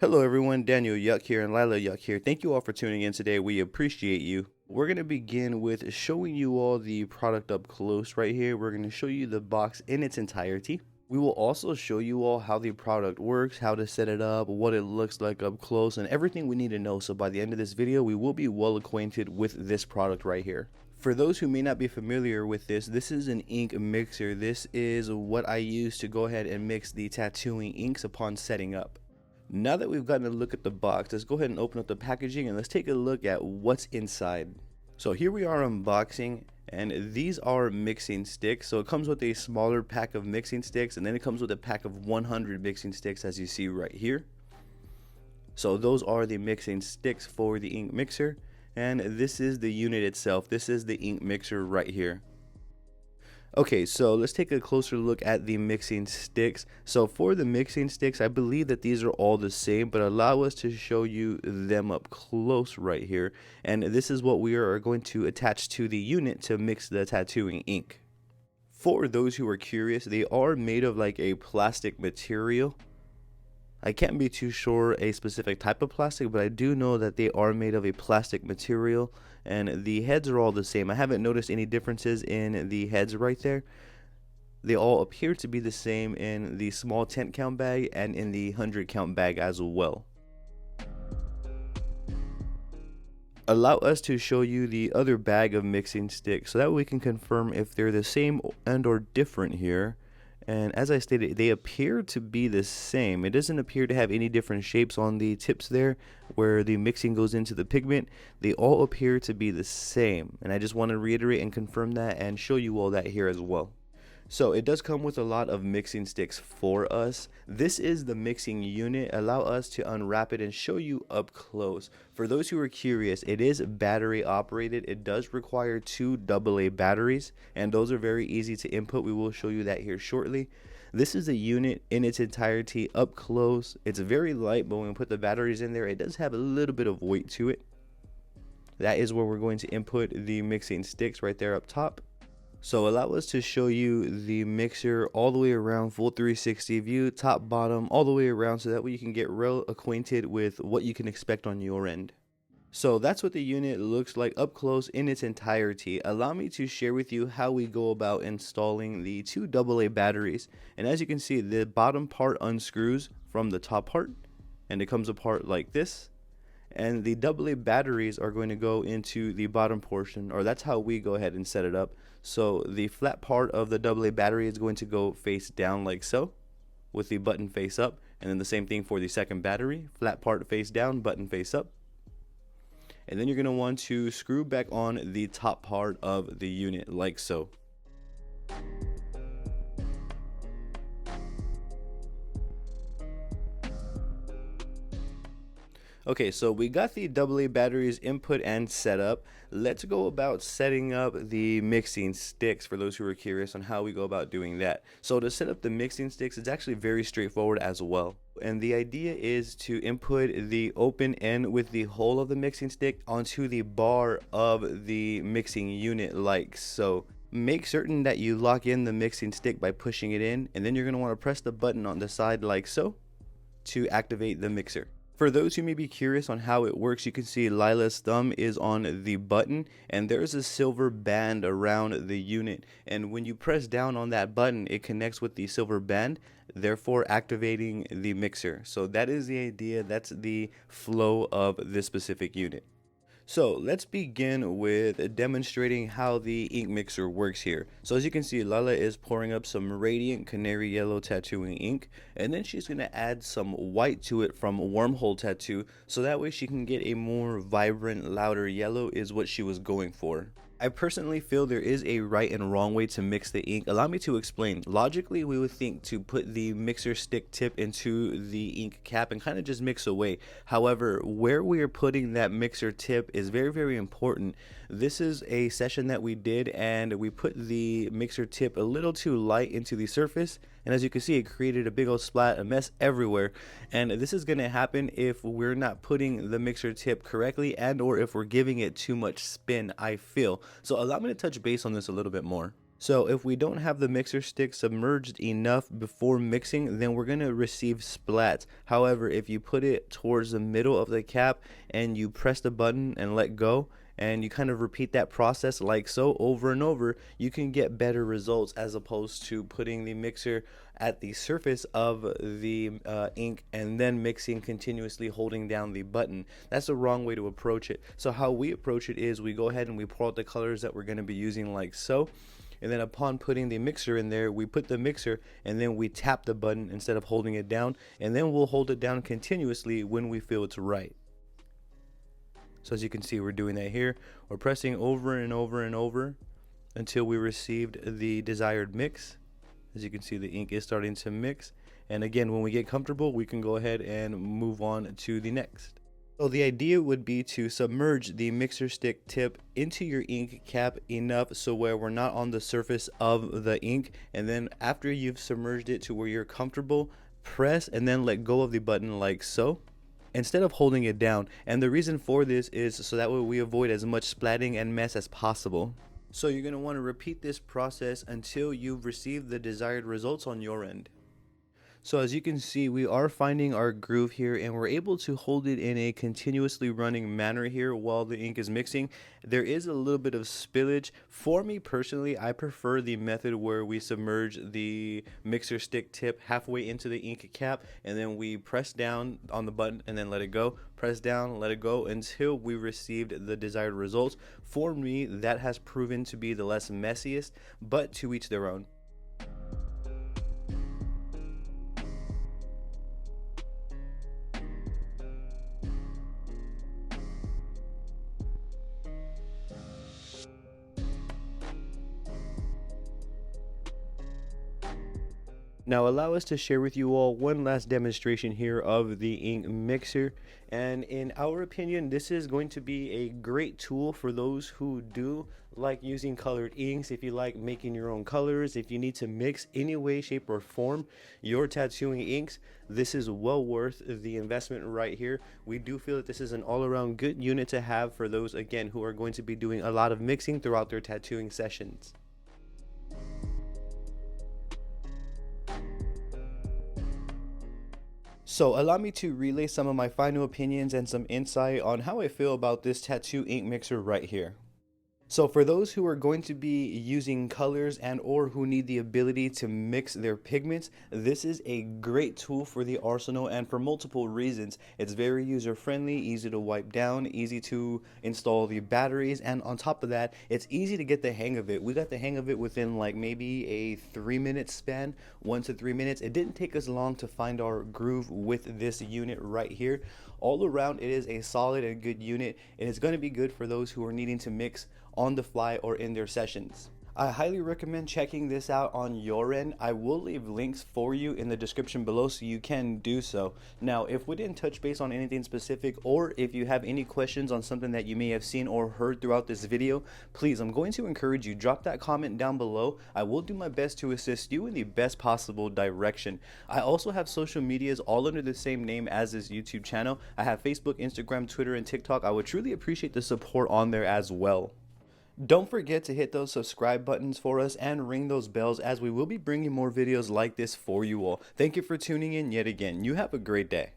Hello everyone, Daniel Yuck here and Lila Yuck here. Thank you all for tuning in today. We appreciate you. We're going to begin with showing you all the product up close right here. We're going to show you the box in its entirety. We will also show you all how the product works, how to set it up, what it looks like up close, and everything we need to know. So by the end of this video, we will be well acquainted with this product right here. For those who may not be familiar with this is an ink mixer. This is what I use to go ahead and mix the tattooing inks upon setting up. Now that we've gotten a look at the box, let's go ahead and open up the packaging and let's take a look at what's inside. So here we are unboxing, and these are mixing sticks. So it comes with a smaller pack of mixing sticks, and then it comes with a pack of 100 mixing sticks, as you see right here. So those are the mixing sticks for the ink mixer, and this is the unit itself. This is the ink mixer right here. Okay, so let's take a closer look at the mixing sticks. So for the mixing sticks, I believe that these are all the same, but allow us to show you them up close right here. And this is what we are going to attach to the unit to mix the tattooing ink. For those who are curious, they are made of like a plastic material. I can't be too sure a specific type of plastic, but I do know that they are made of a plastic material, and the heads are all the same. I haven't noticed any differences in the heads right there. They all appear to be the same in the small 10 count bag and in the 100 count bag as well. Allow us to show you the other bag of mixing sticks so that we can confirm if they're the same and or different here. And as I stated, they appear to be the same. It doesn't appear to have any different shapes on the tips there where the mixing goes into the pigment. They all appear to be the same. And I just want to reiterate and confirm that and show you all that here as well. So it does come with a lot of mixing sticks for us. This is the mixing unit. Allow us to unwrap it and show you up close. For those who are curious, it is battery operated. It does require two AA batteries, and those are very easy to input. We will show you that here shortly. This is a unit in its entirety up close. It's very light, but when we put the batteries in there, it does have a little bit of weight to it. That is where we're going to input the mixing sticks right there up top. So allow us to show you the mixer all the way around, full 360 view, top, bottom, all the way around, so that way you can get real acquainted with what you can expect on your end. So that's what the unit looks like up close in its entirety. Allow me to share with you how we go about installing the two AA batteries. And as you can see, the bottom part unscrews from the top part, and it comes apart like this. And the AA batteries are going to go into the bottom portion, or that's how we go ahead and set it up. So the flat part of the AA battery is going to go face down like so, with the button face up, and then the same thing for the second battery, flat part face down, button face up. And then you're going to want to screw back on the top part of the unit like so. Okay, so we got the AA batteries input and set up. Let's go about setting up the mixing sticks for those who are curious on how we go about doing that. So to set up the mixing sticks, it's actually very straightforward as well. And the idea is to input the open end with the hole of the mixing stick onto the bar of the mixing unit like so. Make certain that you lock in the mixing stick by pushing it in, and then you're going to want to press the button on the side like so to activate the mixer. For those who may be curious on how it works, you can see Lila's thumb is on the button, and there's a silver band around the unit, and when you press down on that button, it connects with the silver band, therefore activating the mixer. So that is the idea. That's the flow of this specific unit. So let's begin with demonstrating how the ink mixer works here. So as you can see, Lila is pouring up some radiant canary yellow tattooing ink, and then she's going to add some white to it from Wormhole Tattoo, so that way she can get a more vibrant, louder yellow is what she was going for. I personally feel there is a right and wrong way to mix the ink. Allow me to explain. Logically, we would think to put the mixer stick tip into the ink cap and kind of just mix away. However, where we are putting that mixer tip is very, very important. This is a session that we did, and we put the mixer tip a little too light into the surface, and as you can see, it created a big old splat, a mess everywhere. And this is going to happen if we're not putting the mixer tip correctly, and or if we're giving it too much spin, I feel. So allow me to touch base on this a little bit more. So if we don't have the mixer stick submerged enough before mixing, then we're going to receive splats. However, if you put it towards the middle of the cap and you press the button and let go, and you kind of repeat that process like so over and over, you can get better results as opposed to putting the mixer at the surface of the ink and then mixing continuously holding down the button. That's the wrong way to approach it. So how we approach it is we go ahead and we pour out the colors that we're going to be using like so. And then upon putting the mixer in there, we put the mixer and then we tap the button instead of holding it down. And then we'll hold it down continuously when we feel it's right. So as you can see, we're doing that here. We're pressing over and over and over until we received the desired mix. As you can see, the ink is starting to mix. And again, when we get comfortable, we can go ahead and move on to the next. So the idea would be to submerge the mixer stick tip into your ink cap enough so where we're not on the surface of the ink, and then after you've submerged it to where you're comfortable, press and then let go of the button like so, instead of holding it down. And the reason for this is so that way we avoid as much splatting and mess as possible. So you're going to want to repeat this process until you've received the desired results on your end. So as you can see, we are finding our groove here and we're able to hold it in a continuously running manner here while the ink is mixing. There is a little bit of spillage. For me personally, I prefer the method where we submerge the mixer stick tip halfway into the ink cap and then we press down on the button and then let it go. Press down, let it go until we received the desired results. For me, that has proven to be the less messiest, but to each their own. Now allow us to share with you all one last demonstration here of the ink mixer, and in our opinion this is going to be a great tool for those who do like using colored inks. If you like making your own colors, if you need to mix any way, shape or form your tattooing inks, this is well worth the investment right here. We do feel that this is an all-around good unit to have for those again who are going to be doing a lot of mixing throughout their tattooing sessions. So allow me to relay some of my final opinions and some insight on how I feel about this tattoo ink mixer right here. So for those who are going to be using colors and or who need the ability to mix their pigments, this is a great tool for the arsenal and for multiple reasons. It's very user friendly, easy to wipe down, easy to install the batteries, and on top of that, it's easy to get the hang of it. We got the hang of it within like maybe a 3-minute span, 1 to 3 minutes. It didn't take us long to find our groove with this unit right here. All around, it is a solid and good unit, and it's going to be good for those who are needing to mix on the fly or in their sessions. I highly recommend checking this out on your end. I will leave links for you in the description below so you can do so. Now, if we didn't touch base on anything specific, or if you have any questions on something that you may have seen or heard throughout this video, please, I'm going to encourage you, drop that comment down below. I will do my best to assist you in the best possible direction. I also have social medias all under the same name as this YouTube channel. I have Facebook, Instagram, Twitter, and TikTok. I would truly appreciate the support on there as well. Don't forget to hit those subscribe buttons for us and ring those bells, as we will be bringing more videos like this for you all. Thank you for tuning in yet again. You have a great day.